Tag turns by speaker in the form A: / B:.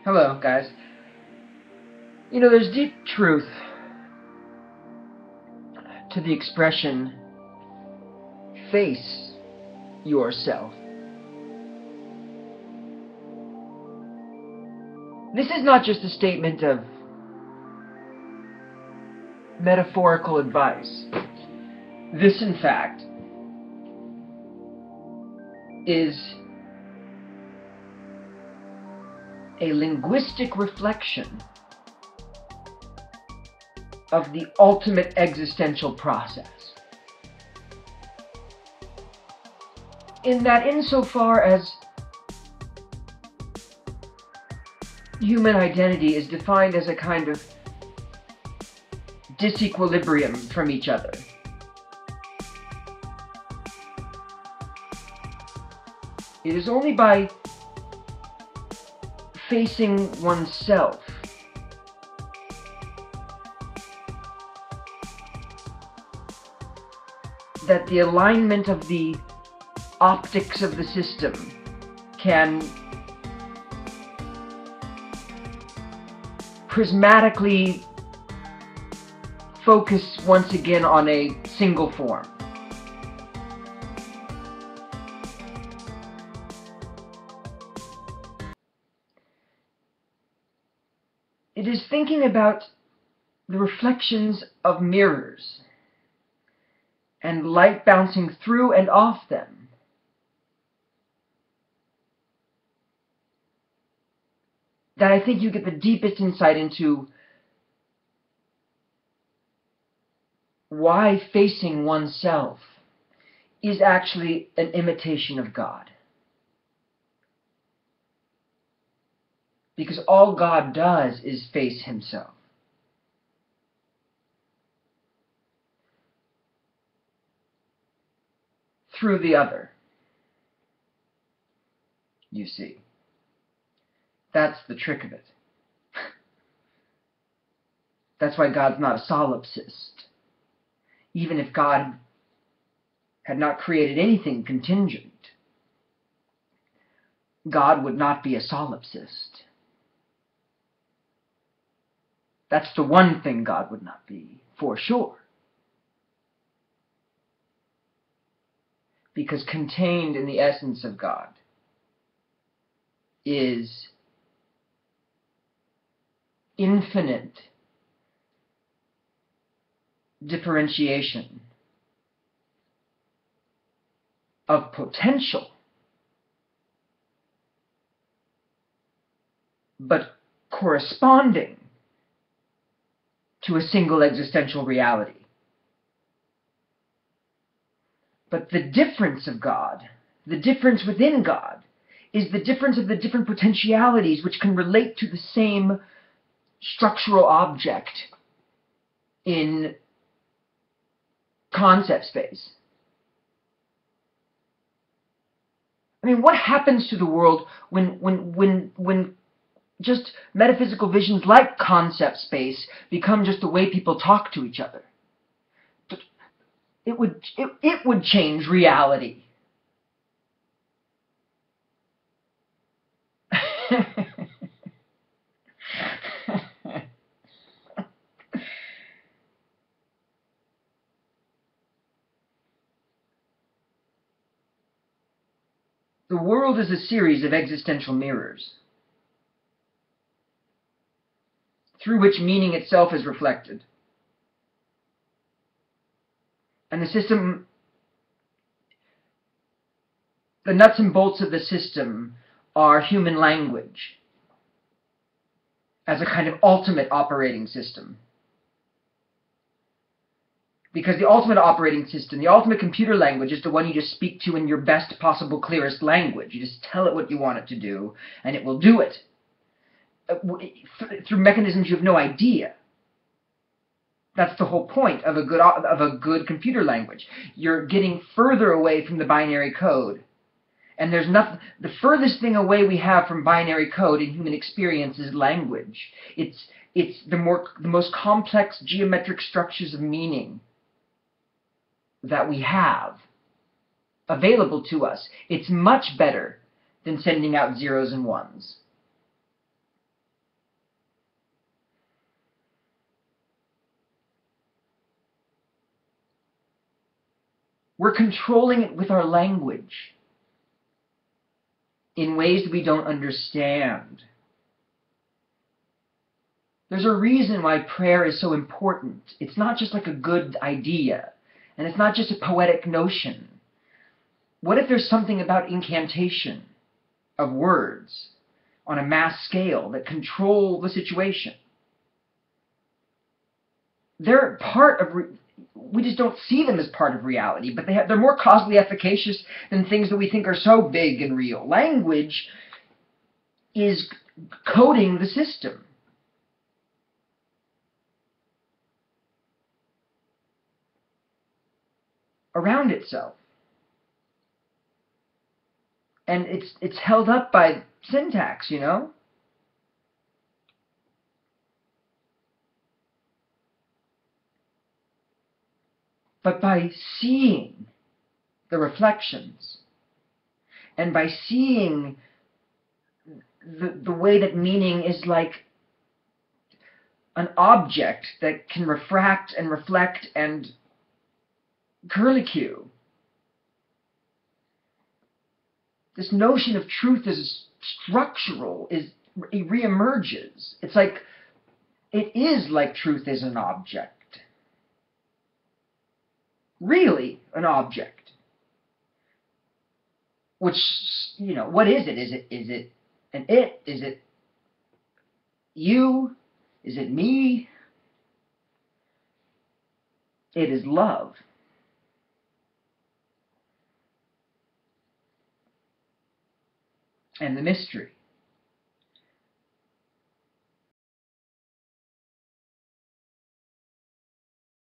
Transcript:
A: Hello, guys. There's deep truth to the expression, face yourself. This is not just a statement of metaphorical advice. This, in fact, is a linguistic reflection of the ultimate existential process. In that, insofar as human identity is defined as a kind of disequilibrium from each other, it is only by facing oneself that the alignment of the optics of the system can prismatically focus once again on a single form. It is thinking about the reflections of mirrors and light bouncing through and off them that I think you get the deepest insight into why facing oneself is actually an imitation of God. Because all God does is face himself. Through the other. You see. That's the trick of it. That's why God's not a solipsist. Even if God had not created anything contingent, God would not be a solipsist. That's the one thing God would not be, for sure. Because contained in the essence of God is infinite differentiation of potential, but corresponding to a single existential reality. But the difference of God, the difference within God, is the difference of the different potentialities which can relate to the same structural object in concept space. I mean, what happens to the world when just metaphysical visions like concept space become just the way people talk to each other? It would change reality. The world is a series of existential mirrors, through which meaning itself is reflected. And the system, the nuts and bolts of the system are human language as a kind of ultimate operating system. Because the ultimate operating system, the ultimate computer language, is the one you just speak to in your best possible, clearest language. You just tell it what you want it to do, and it will do it. Through mechanisms you have no idea. That's the whole point of a good computer language. You're getting further away from the binary code. And there's nothing. The furthest thing away we have from binary code in human experience is language. It's the most complex geometric structures of meaning that we have available to us. It's much better than sending out zeros and ones. We're controlling it with our language in ways that we don't understand. There's a reason why prayer is so important. It's not just like a good idea, and it's not just a poetic notion. What if there's something about incantation of words on a mass scale that control the situation? They're part of, we just don't see them as part of reality, but they're more causally efficacious than things that we think are so big and real. Language is coding the system. Around itself. And it's held up by syntax, you know? But by seeing the reflections, and by seeing the way that meaning is like an object that can refract and reflect and curlicue, this notion of truth as structural it reemerges. It's like, it is like truth is an object. Really an object. Which, you know, what is it? Is it an it? Is it you? Is it me? It is love. And the mystery.